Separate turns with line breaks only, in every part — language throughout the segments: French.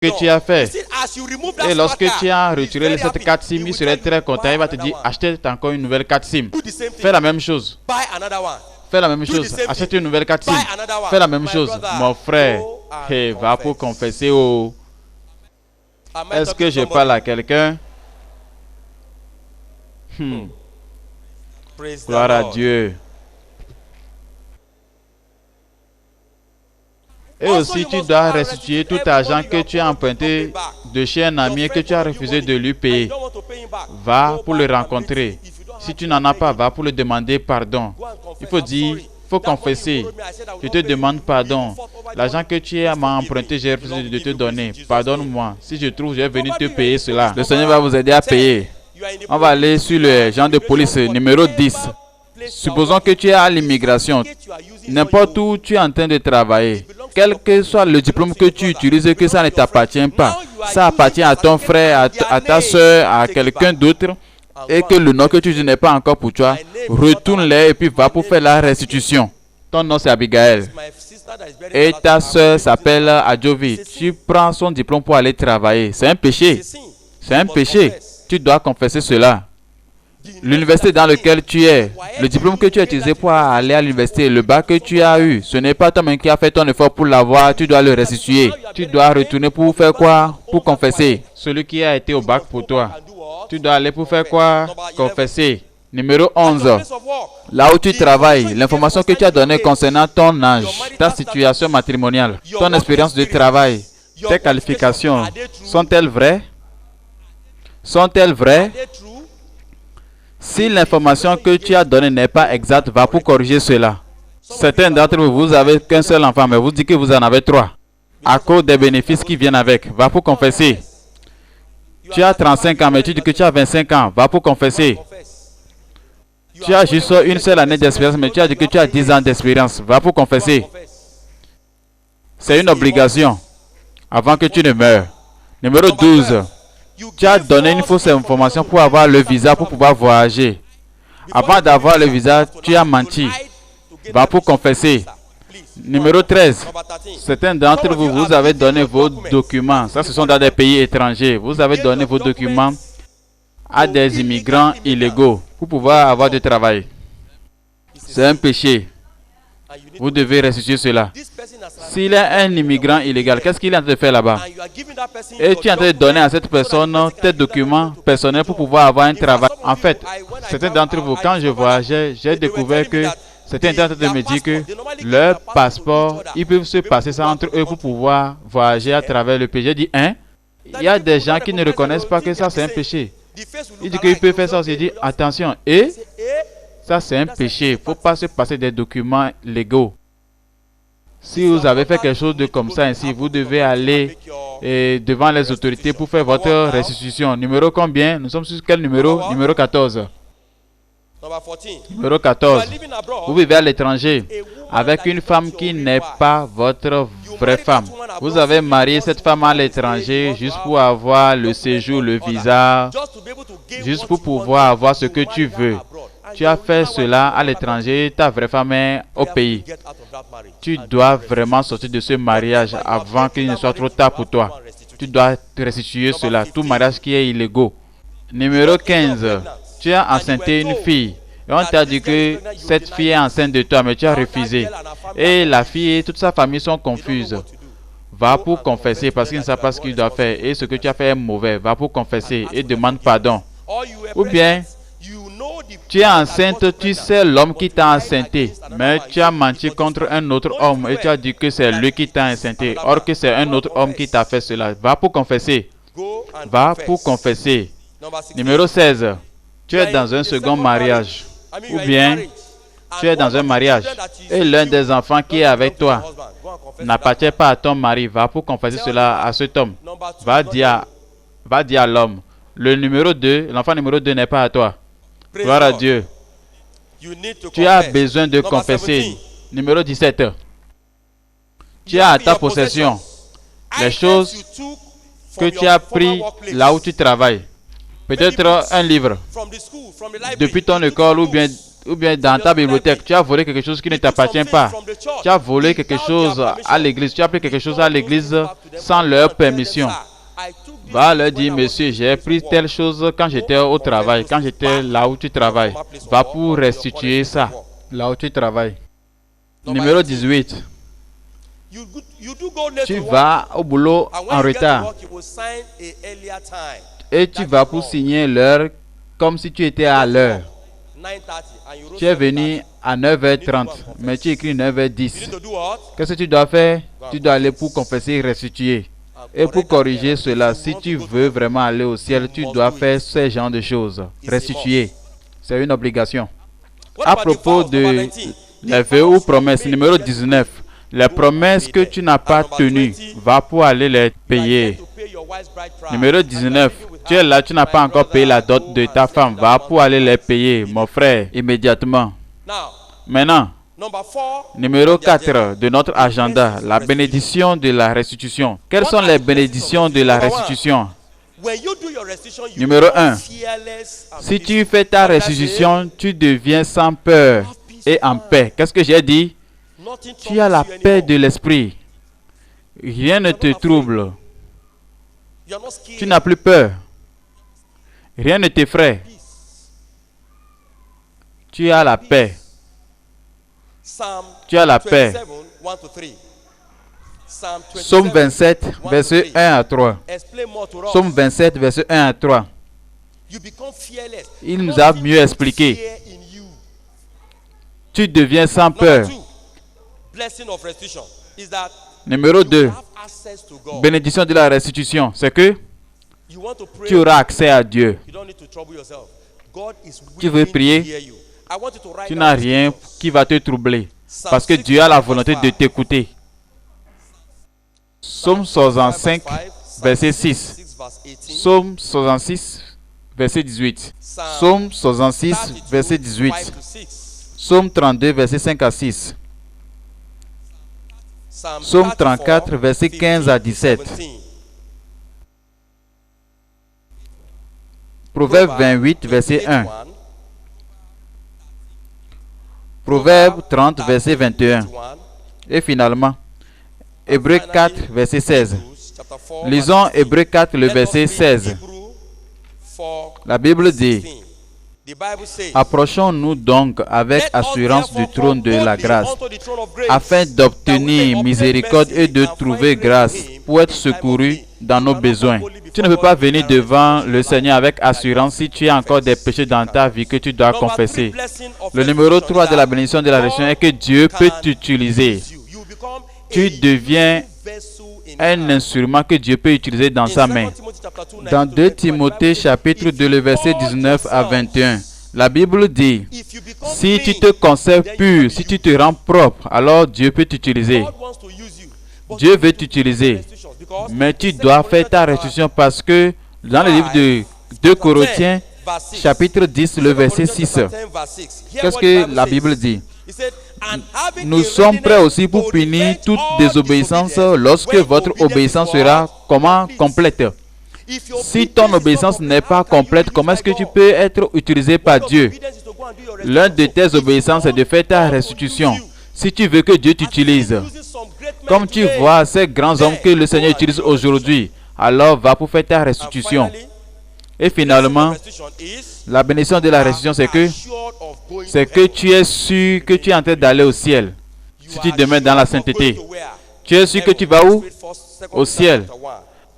que tu as fait. Et lorsque tu as retiré cette carte SIM, il serait très content. Il va te dire, achète encore une nouvelle carte SIM. Fais la même chose. Fais la même chose. Achète une nouvelle carte SIM. Fais la même chose. Mon frère, hey, va pour confesser. Oh. Est-ce que je parle à quelqu'un? Gloire à Dieu. Et aussi, tu dois restituer tout argent que tu as emprunté de chez un ami et que tu as refusé de lui payer. Va pour le rencontrer. Si tu n'en as pas, va pour le demander pardon. Il faut dire, il faut confesser. Je te demande pardon. L'argent que tu m'as emprunté, j'ai refusé de te donner. Pardonne-moi. Si je trouve, je vais venir te payer cela. Le Seigneur va vous aider à payer. On va aller sur le genre de police numéro 10. Supposons que tu es à l'immigration. N'importe où tu es en train de travailler. Quel que soit le diplôme que tu utilises, que ça ne t'appartient pas. Ça appartient à ton frère, à ta soeur, à quelqu'un d'autre. Et que le nom que tu utilises n'est pas encore pour toi. Retourne-les et puis va pour faire la restitution. Ton nom c'est Abigail. Et ta soeur s'appelle Adjovi. Tu prends son diplôme pour aller travailler. C'est un péché. C'est un péché. Tu dois confesser cela. L'université dans laquelle tu es, le diplôme que tu as utilisé pour aller à l'université, le bac que tu as eu, ce n'est pas toi-même qui as fait ton effort pour l'avoir, tu dois le restituer. Tu dois retourner pour faire quoi? Pour confesser. Celui qui a été au bac pour toi, tu dois aller pour faire quoi? Confesser. Numéro 11. Là où tu travailles, l'information que tu as donnée concernant ton âge, ta situation matrimoniale, ton expérience de travail, tes qualifications, sont-elles vraies? Sont-elles vraies? Si l'information que tu as donnée n'est pas exacte, va pour corriger cela. Certains d'entre vous, vous n'avez qu'un seul enfant, mais vous dites que vous en avez 3. À cause des bénéfices qui viennent avec, va pour confesser. Tu as 35 ans, mais tu dis que tu as 25 ans, va pour confesser. Tu as juste une seule année d'expérience, mais tu as dit que tu as 10 ans d'expérience, va pour confesser. C'est une obligation avant que tu ne meures. Numéro 12. Tu as donné une fausse information pour avoir le visa pour pouvoir voyager. Avant d'avoir le visa, tu as menti. Va pour confesser. Numéro 13. Certains d'entre vous, vous avez donné vos documents. Ça, ce sont dans des pays étrangers. Vous avez donné vos documents à des immigrants illégaux pour pouvoir avoir du travail. C'est un péché. Vous devez restituer cela. S'il est un immigrant illégal, qu'est-ce qu'il est en train de faire là-bas? Et tu es en train de donner à cette personne tes documents personnels pour pouvoir avoir un travail. En fait, certains d'entre vous, quand je voyageais, j'ai découvert que certains étaient en train de me dire que leur passeport, ils peuvent se passer ça entre eux pour pouvoir voyager à travers le pays. J'ai dit, hein? Il y a des gens qui ne reconnaissent pas que ça c'est un péché. Ils disent qu'ils peuvent faire ça aussi. Ils disent, attention, et ça c'est un péché. Il ne faut pas se passer des documents légaux. Si vous avez fait quelque chose de comme ça ainsi, vous devez aller devant les autorités pour faire votre restitution. Numéro combien? Nous sommes sur quel numéro? Numéro 14. Numéro 14. Vous vivez à l'étranger avec une femme qui n'est pas votre vraie femme. Vous avez marié cette femme à l'étranger juste pour avoir le séjour, le visa, juste pour pouvoir avoir ce que tu veux. Tu as fait cela à l'étranger, ta vraie femme est au pays. Tu dois vraiment sortir de ce mariage avant qu'il ne soit trop tard pour toi. Tu dois te restituer cela, tout mariage qui est illégal. Numéro 15. Tu as enceinté une fille. Et on t'a dit que cette fille est enceinte de toi, mais tu as refusé. Et la fille et toute sa famille sont confuses. Va pour confesser parce qu'il ne sait pas ce qu'il doit faire. Et ce que tu as fait est mauvais. Va pour confesser et demande pardon. Ou bien, tu es enceinte, tu sais l'homme qui t'a enceinté, mais tu as menti contre un autre homme et tu as dit que c'est lui qui t'a enceinté, or que c'est un autre homme qui t'a fait cela. Va pour confesser. Va pour confesser. Numéro 16. Tu es dans un second mariage. Ou bien, tu es dans un mariage et l'un des enfants qui est avec toi n'appartient pas à ton mari. Va pour confesser cela à cet homme. Va dire à l'homme. Le numéro 2, l'enfant numéro 2 n'est pas à toi. Gloire à Dieu. Tu as besoin de confesser. Numéro 17. Tu as à ta possession les choses que tu as pris là où tu travailles. Peut-être un livre depuis ton école ou bien ou bien dans ta bibliothèque, tu as volé quelque chose qui ne t'appartient pas. Tu as volé quelque chose à l'église, tu as pris quelque chose à l'église sans leur permission. Va leur dire, monsieur, j'ai pris telle chose quand j'étais au travail, quand j'étais là où tu travailles. Va pour restituer ça, là où tu travailles. Numéro 18. Tu vas au boulot en retard et tu vas pour signer l'heure comme si tu étais à l'heure. Tu es venu à 9h30, mais tu écris 9h10. Qu'est-ce que tu dois faire? Tu dois aller pour confesser et restituer. Et pour corriger cela, si tu veux vraiment aller au ciel, tu dois faire ce genre de choses. Restituer. C'est une obligation. À propos de les vœux ou promesses, numéro 19. Les promesses que tu n'as pas tenues, va pour aller les payer. Numéro 19. Tu es là, tu n'as pas encore payé la dot de ta femme. Va pour aller les payer, mon frère, immédiatement. Maintenant, numéro 4 de notre agenda, la bénédiction de la restitution. Quelles sont les bénédictions de la restitution? Numéro 1. Si tu fais ta restitution, tu deviens sans peur et en paix. Qu'est-ce que j'ai dit? Tu as la paix de l'esprit. Rien ne te trouble. Tu n'as plus peur. Rien ne t'effraie. Tu as la paix. Tu as la paix. Psaume 27, verset 1 à 3. Psaume 27, verset 1 à 3. Il nous a mieux expliqué. Tu deviens sans peur. Numéro 2. Bénédiction de la restitution. C'est que tu auras accès à Dieu. Tu veux prier, tu n'as rien qui va te troubler. Parce que Dieu a la volonté de t'écouter. Psaume 65, verset 6. Psaume 66, verset 18. Psaume 66, verset 18. Psaume 32, verset 5 à 6. Psaume 34, verset 15 à 17. Proverbe 28, verset 1. Proverbe 30, verset 21. Et finalement, Hébreux 4, verset 16. Lisons Hébreux 4, le verset 16. La Bible dit: approchons-nous donc avec assurance du trône de la grâce, afin d'obtenir miséricorde et de trouver grâce pour être secouru dans nos besoins. Tu ne peux pas venir devant le Seigneur avec assurance si tu as encore des péchés dans ta vie que tu dois confesser. Le numéro 3 de la bénédiction de la résurrection est que Dieu peut t'utiliser. Tu deviens un instrument que Dieu peut utiliser dans sa main. Dans 2 Timothée chapitre 2, le verset 19 à 21, la Bible dit: si tu te conserves pur, si tu te rends propre, alors Dieu peut t'utiliser. Dieu veut t'utiliser. Mais tu dois faire ta restitution parce que dans le livre de 2 Corinthiens chapitre 10, le verset 6, qu'est-ce que la Bible dit? Nous sommes prêts aussi pour punir toute désobéissance lorsque votre obéissance sera comment complète. Si ton obéissance n'est pas complète, comment est-ce que tu peux être utilisé par Dieu? L'un de tes obéissances est de faire ta restitution. Si tu veux que Dieu t'utilise, comme tu vois ces grands hommes que le Seigneur utilise aujourd'hui, alors va pour faire ta restitution. Et finalement, la bénédiction de la restitution, c'est que tu es sûr que tu es en train d'aller au ciel. Si tu demeures dans la sainteté, tu es sûr que tu vas où? Au ciel.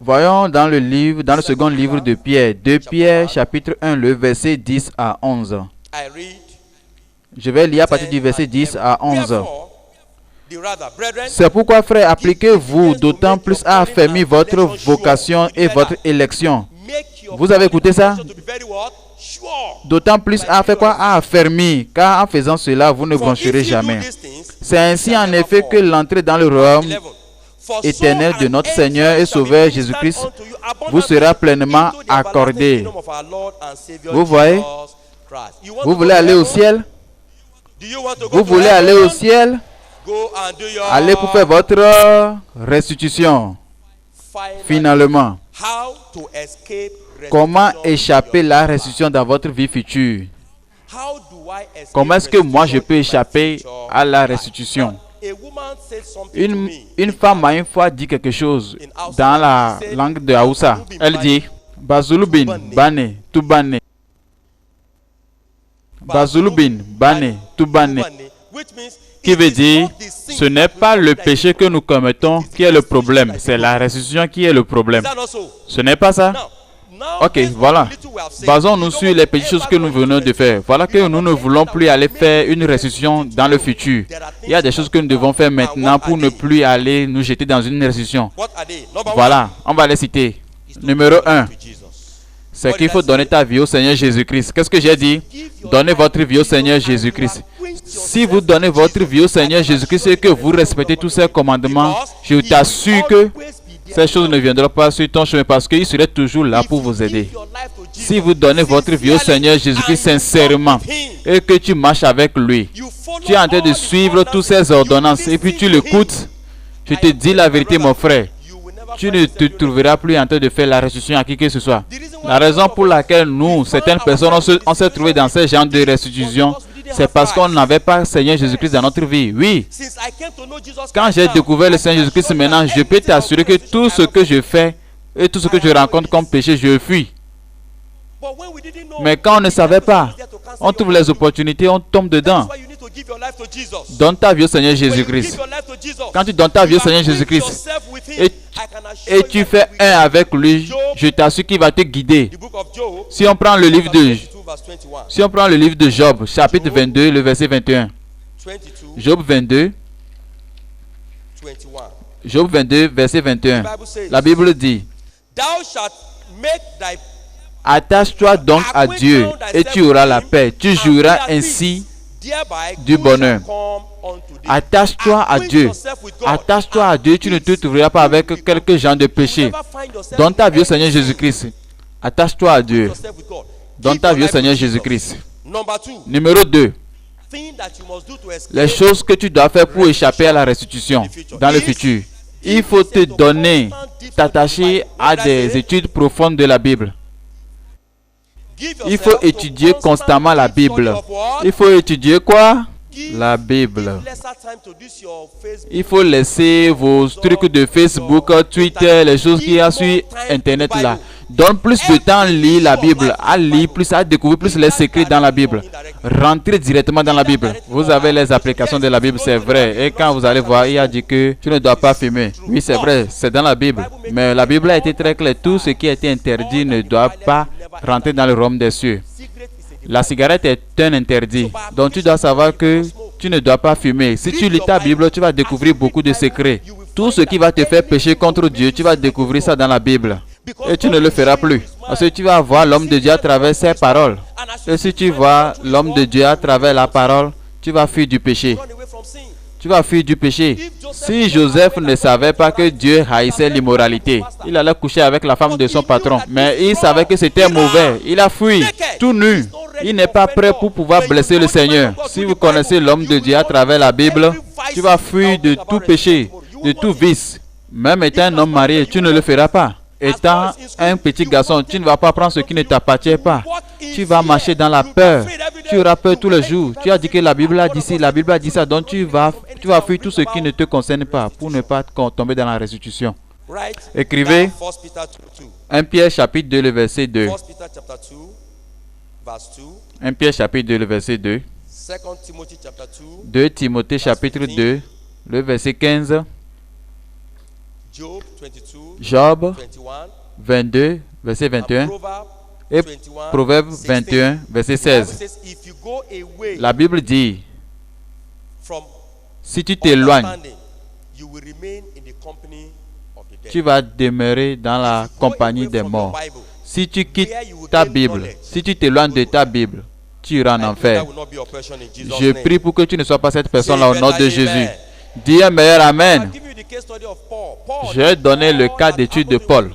Voyons dans le second livre de Pierre, 2 Pierre chapitre 1, le verset 10 à 11. Je vais lire à partir du verset 10 à 11. C'est pourquoi, frères, appliquez-vous d'autant plus à affermir votre vocation et votre élection. Vous avez écouté ça? D'autant plus à faire quoi? À affermir, car en faisant cela, vous ne broncherez jamais. C'est ainsi en effet que l'entrée dans le royaume éternel de notre Seigneur et Sauveur Jésus-Christ vous sera pleinement accordée. Vous voyez? Vous voulez aller au ciel? Vous voulez aller au ciel? Allez pour faire votre restitution. Finalement, comment échapper à la restitution dans votre vie future? Comment est-ce que moi je peux échapper à la restitution? Une femme m'a une fois dit quelque chose dans la langue de Hausa. Elle dit Bazulubin, Bane, Tubane. Bazulubin, Bane, Tubane. Qui veut dire, ce n'est pas le péché que nous commettons qui est le problème, c'est la restitution qui est le problème. Ce n'est pas ça? Ok, voilà. Basons-nous sur les petites choses que nous venons de faire. Voilà que nous ne voulons plus aller faire une restitution dans le futur. Il y a des choses que nous devons faire maintenant pour ne plus aller nous jeter dans une restitution. Voilà, on va les citer. Numéro 1. C'est qu'il faut donner ta vie au Seigneur Jésus-Christ. Qu'est-ce que j'ai dit? Donnez votre vie au Seigneur Jésus-Christ. Si vous donnez votre vie au Seigneur Jésus-Christ et que vous respectez tous ses commandements, je t'assure que ces choses ne viendront pas sur ton chemin parce qu'il serait toujours là pour vous aider. Si vous donnez votre vie au Seigneur Jésus-Christ sincèrement et que tu marches avec lui, tu es en train de suivre toutes ses ordonnances et puis tu l'écoutes, je te dis la vérité mon frère, tu ne te trouveras plus en train de faire la restitution à qui que ce soit. La raison pour laquelle nous, certaines personnes, on s'est trouvés dans ce genre de restitution, c'est parce qu'on n'avait pas Seigneur Jésus-Christ dans notre vie. Oui. Quand j'ai découvert le Seigneur Jésus-Christ maintenant, je peux t'assurer que tout ce que je fais et tout ce que je rencontre comme péché, je fuis. Mais quand on ne savait pas, on trouve les opportunités, on tombe dedans. Donne ta vie au Seigneur Jésus-Christ. Quand tu donnes ta vie au Seigneur Jésus-Christ et tu fais un avec lui, je t'assure qu'il va te guider. Si on prend le livre de Job, chapitre 22, le verset 21. Job 22, verset 21. La Bible dit, attache-toi donc à Dieu et tu auras la paix. Tu jouiras ainsi du bonheur. Attache-toi à Dieu. Attache-toi à Dieu. Tu ne te trouveras pas avec quelques gens de péché. Donne ta vie au Seigneur Jésus-Christ. Attache-toi à Dieu. Donne ta vie au Seigneur Jésus-Christ. Numéro 2. Les choses que tu dois faire pour échapper à la restitution dans le futur. Il faut te donner, t'attacher à des études profondes de la Bible. Il faut étudier constamment la Bible. Il faut étudier quoi? La Bible. Il faut laisser vos trucs de Facebook, Twitter, les choses qu'il y a sur Internet là. Donne plus de temps à lire la Bible, à lire plus, à découvrir plus les secrets dans la Bible. Rentrez directement dans la Bible. Vous avez les applications de la Bible, c'est vrai. Et quand vous allez voir, il a dit que tu ne dois pas fumer. Oui, c'est vrai, c'est dans la Bible. Mais la Bible a été très claire. Tout ce qui a été interdit ne doit pas rentrer dans le royaume des cieux. La cigarette est un interdit. Donc tu dois savoir que tu ne dois pas fumer. Si tu lis ta Bible, tu vas découvrir beaucoup de secrets. Tout ce qui va te faire pécher contre Dieu, tu vas découvrir ça dans la Bible. Et tu ne le feras plus. Parce que tu vas voir l'homme de Dieu à travers ses paroles. Et si tu vois l'homme de Dieu à travers la parole, tu vas fuir du péché. Tu vas fuir du péché. Si Joseph ne savait pas que Dieu haïssait l'immoralité, il allait coucher avec la femme de son patron. Mais il savait que c'était mauvais. Il a fui, tout nu. Il n'est pas prêt pour pouvoir blesser le Seigneur. Si vous connaissez l'homme de Dieu à travers la Bible, tu vas fuir de tout péché, de tout vice. Même étant un homme marié, tu ne le feras pas. Étant un petit garçon, tu ne vas pas prendre ce qui ne t'appartient pas. Tu vas marcher dans la peur. Tu auras peur tous les jours. Tu as dit que la Bible a dit ci, la Bible a dit ça. Donc tu vas fuir tout ce qui ne te concerne pas pour ne pas tomber dans la restitution. Écrivez 1 Pierre chapitre 2, le verset 2. 1 Pierre chapitre 2, le verset 2. 2 Timothée chapitre 2, le verset 15. Job 22, verset 21. Et Proverbe 21, verset 16. La Bible dit, si tu t'éloignes, tu vas demeurer dans la compagnie des morts. Si tu quittes ta Bible, si tu t'éloignes de ta Bible, tu iras en enfer. Je prie pour que tu ne sois pas cette personne-là au nom de Jésus. Dis un meilleur Amen. J'ai donné le cas d'étude de Paul.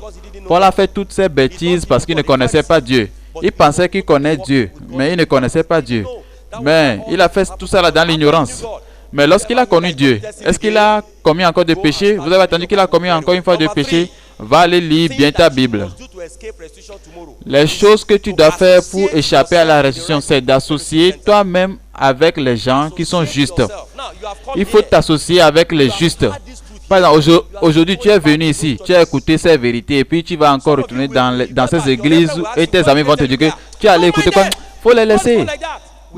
Paul a fait toutes ces bêtises parce qu'il ne connaissait pas Dieu. Il pensait qu'il connaissait Dieu, mais il ne connaissait pas Dieu. Mais il a fait tout ça là dans l'ignorance. Mais lorsqu'il a connu Dieu, est-ce qu'il a commis encore de péché? Vous avez attendu qu'il a commis encore une fois de péché? Va aller lire bien ta Bible. Les choses que tu dois faire pour échapper à la restitution, c'est d'associer toi-même avec les gens qui sont justes. Il faut t'associer avec les justes. Par exemple, aujourd'hui, tu es venu ici, tu as écouté ces vérités, et puis tu vas encore retourner dans ces églises et tes amis vont te dire que tu es allé écouter quoi? Il faut les laisser.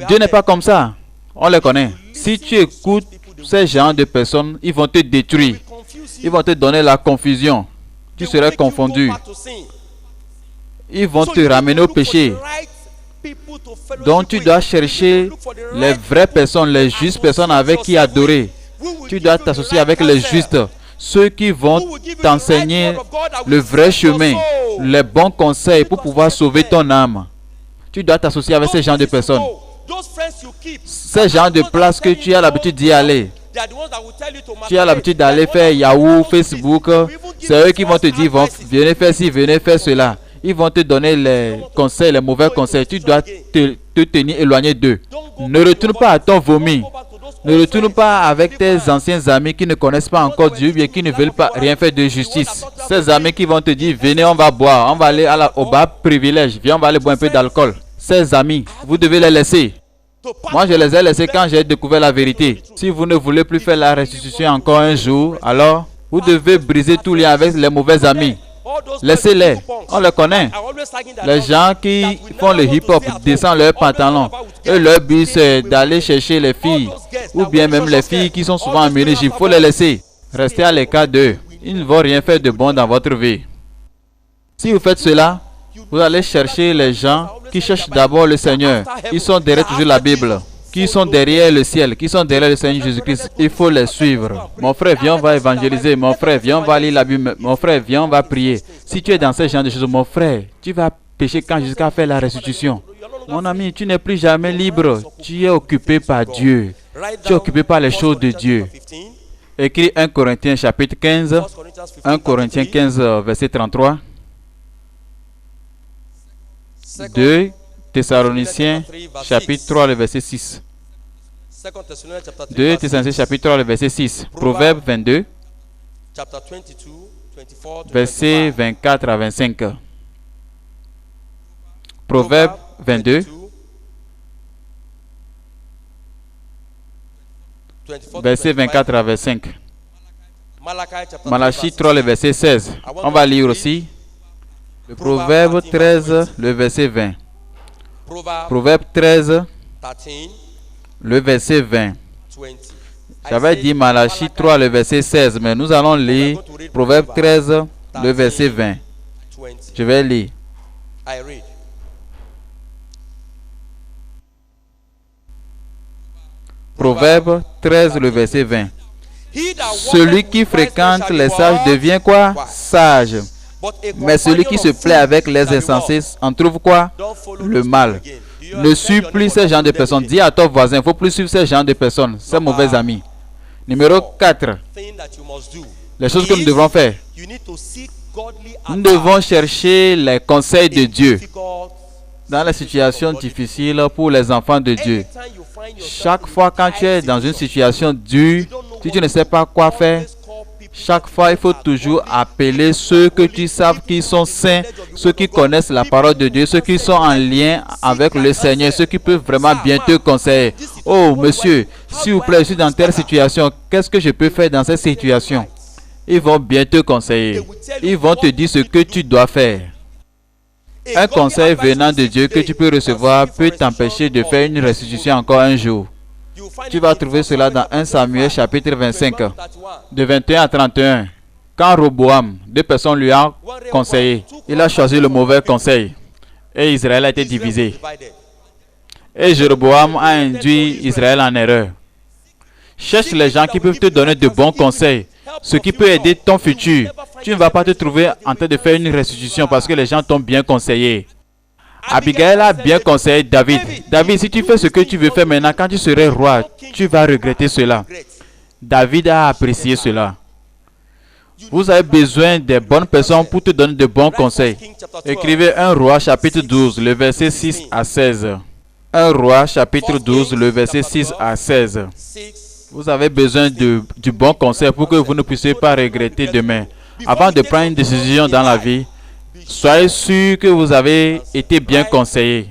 Dieu n'est pas comme ça. On les connaît. Si tu écoutes ces gens de personnes, ils vont te détruire. Ils vont te donner la confusion. Tu seras confondu. Ils vont te ramener au péché. Donc tu dois chercher les vraies personnes, les justes personnes avec qui adorer. Tu dois t'associer avec les justes, ceux qui vont t'enseigner le vrai chemin, les bons conseils pour pouvoir sauver ton âme. Tu dois t'associer avec ces gens de personnes. Ces gens de places que tu as l'habitude d'y aller. Tu as l'habitude d'aller faire Yahoo, Facebook. C'est eux qui vont te dire, venez faire ci, venez faire cela. Ils vont te donner les conseils, les mauvais conseils. Tu dois te tenir éloigné d'eux. Ne retourne pas à ton vomi. Ne retourne pas avec tes anciens amis qui ne connaissent pas encore Dieu et qui ne veulent pas rien faire de justice. Ces amis qui vont te dire, venez, on va boire, on va aller au bar privilège, viens, on va aller boire un peu d'alcool. Ces amis, vous devez les laisser. Moi, je les ai laissés quand j'ai découvert la vérité. Si vous ne voulez plus faire la restitution encore un jour, alors vous devez briser tout lien avec les mauvais amis. Laissez-les, on les connaît. Les gens qui font le hip-hop descendent leurs pantalons. Et leur but, c'est d'aller chercher les filles. Ou bien même les filles qui sont souvent en ménage. Il faut les laisser. Restez à l'écart d'eux. Ils ne vont rien faire de bon dans votre vie. Si vous faites cela, vous allez chercher les gens qui cherchent d'abord le Seigneur. Ils sont derrière toujours la Bible. Qui sont derrière le ciel, qui sont derrière le Seigneur Jésus-Christ. Il faut les suivre. Mon frère, viens, on va évangéliser. Mon frère, viens, on va lire la Bible. Mon frère, viens, on va prier. Si tu es dans ce genre de choses, mon frère, tu vas pécher quand jusqu'à faire la restitution. Mon ami, tu n'es plus jamais libre. Tu es occupé par Dieu. Tu es occupé par les choses de Dieu. Écrit 1 Corinthiens chapitre 15. 1 Corinthiens 15, verset 33. 2 Thessaloniciens chapitre 3, le verset 6. 2 Thessaloniciens chapitre 3, le verset 6. Proverbe 22, verset 24 à 25. Proverbe 22, verset 24 à 25. Malachie 3, le verset 16. On va lire aussi le Proverbe 13, le verset 20. Proverbe 13, le verset 20. J'avais dit Malachie 3, le verset 16, mais nous allons lire Proverbe 13, le verset 20. Je vais lire. Proverbe 13, le verset 20. Celui qui fréquente les sages devient quoi? Sage. Mais celui qui se plaît avec les insensés en trouve quoi? Le mal. Ne suis plus ces gens de personnes. Dis à ton voisin, il ne faut plus suivre ces gens de personnes, ces mauvais amis. Numéro 4. Les choses que nous devrons faire. Nous devons chercher les conseils de Dieu dans les situations difficiles pour les enfants de Dieu. Chaque fois quand tu es dans une situation dure, si tu ne sais pas quoi faire, chaque fois, il faut toujours appeler ceux que tu sais qui sont saints, ceux qui connaissent la parole de Dieu, ceux qui sont en lien avec le Seigneur, ceux qui peuvent vraiment bien te conseiller. Oh, monsieur, s'il vous plaît, je suis dans telle situation. Qu'est-ce que je peux faire dans cette situation? Ils vont bien te conseiller. Ils vont te dire ce que tu dois faire. Un conseil venant de Dieu que tu peux recevoir peut t'empêcher de faire une restitution encore un jour. Tu vas trouver cela dans 1 Samuel chapitre 25, de 21 à 31. Quand Roboam, deux personnes lui ont conseillé, il a choisi le mauvais conseil. Et Israël a été divisé. Et Jéroboam a induit Israël en erreur. Cherche les gens qui peuvent te donner de bons conseils, ce qui peut aider ton futur. Tu ne vas pas te trouver en train de faire une restitution parce que les gens t'ont bien conseillé. Abigail a bien conseillé David. David, si tu fais ce que tu veux faire maintenant, quand tu seras roi, tu vas regretter cela. David a apprécié cela. Vous avez besoin des bonnes personnes pour te donner de bons conseils. Écrivez 1 Roi chapitre 12, le verset 6 à 16. 1 Roi chapitre 12, le verset 6 à 16. Vous avez besoin du bon conseil pour que vous ne puissiez pas regretter demain. Avant de prendre une décision dans la vie, Soyez sûr que vous avez été bien conseillé.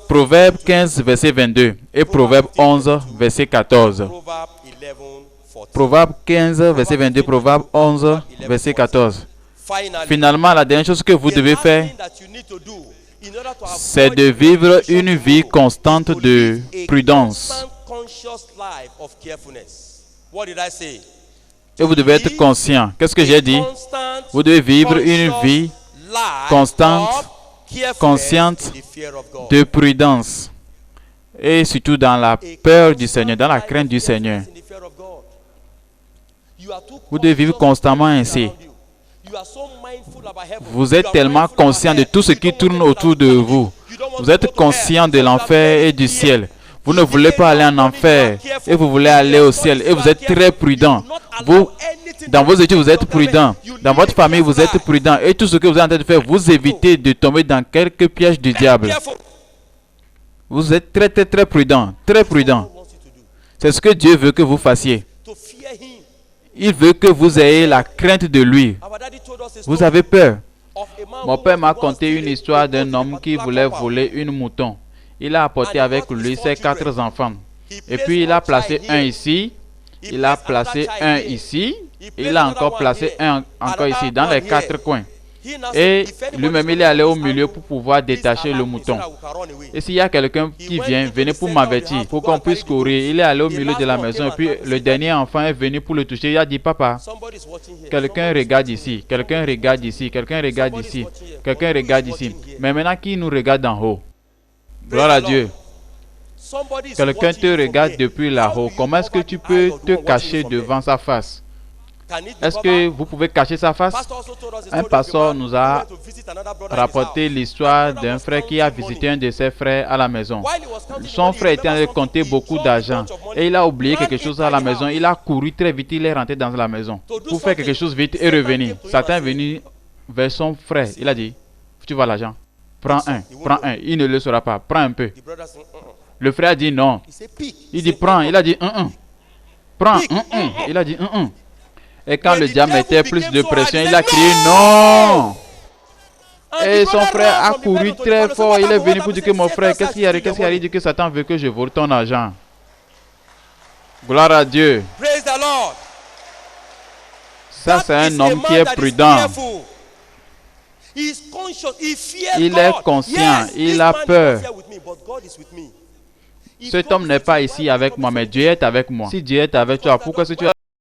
Proverbe 15, verset 22 et Proverbe 11, verset 14. Proverbe 15, verset 22, Proverbe 11, verset 14. Finalement, la dernière chose que vous devez faire, c'est de vivre une vie constante de prudence. Et vous devez être conscient. Qu'est-ce que j'ai dit? Vous devez vivre une vie constante, consciente de prudence. Et surtout dans la peur du Seigneur, dans la crainte du Seigneur. Vous devez vivre constamment ainsi. Vous êtes tellement conscient de tout ce qui tourne autour de vous. Vous êtes conscient de l'enfer et du ciel. Vous ne voulez pas aller en enfer et vous voulez aller au ciel. Et vous êtes très prudent. Vous, dans vos études, vous êtes prudent. Dans votre famille, vous êtes prudent. Et tout ce que vous êtes en train de faire, vous évitez de tomber dans quelques pièges du diable. Vous êtes très, très, très prudent. Très prudent. C'est ce que Dieu veut que vous fassiez. Il veut que vous ayez la crainte de lui. Vous avez peur. Mon père m'a conté une histoire d'un homme qui voulait voler une mouton. Il a apporté avec lui ses 4 enfants. Et puis il a placé un ici. Il a placé un ici. Il a encore placé un encore ici, dans les 4 coins. Et lui-même, il est allé au milieu pour pouvoir détacher le mouton. Et s'il y a quelqu'un qui vient, venez pour m'avertir, pour qu'on puisse courir. Il est allé au milieu de la maison et puis le dernier enfant est venu pour le toucher. Il a dit, papa, quelqu'un regarde ici, quelqu'un regarde ici, quelqu'un regarde ici, quelqu'un regarde ici. Mais maintenant, qui nous regarde d'en haut? Gloire à Dieu. Quelqu'un te regarde depuis là-haut. Comment est-ce que tu peux te cacher devant sa face? Est-ce que vous pouvez cacher sa face? Un pasteur nous a rapporté l'histoire d'un frère qui a visité un de ses frères à la maison. Son frère était en train de compter beaucoup d'argent et il a oublié quelque chose à la maison. Il a couru très vite, il est rentré dans la maison pour faire quelque chose vite et revenir. Satan est venu vers son frère. Il a dit, tu vois l'argent? Prends un, prends un. Il ne le saura pas. Prends un peu. Le frère a dit non. Il dit prends. Il a dit prends. Il a dit Et quand le diable mettait plus de pression, il a crié non. Et son frère a couru très fort. Il est venu pour dire que mon frère, qu'est-ce qui arrive? Qu'est-ce qui arrive? Il dit que Satan veut que je vole ton argent. Gloire à Dieu. Ça, c'est un homme qui est prudent. Il est conscient. Il a peur. Cet homme n'est pas ici avec moi, mais Dieu est avec moi. Si Dieu est avec toi, pourquoi est-ce que tu as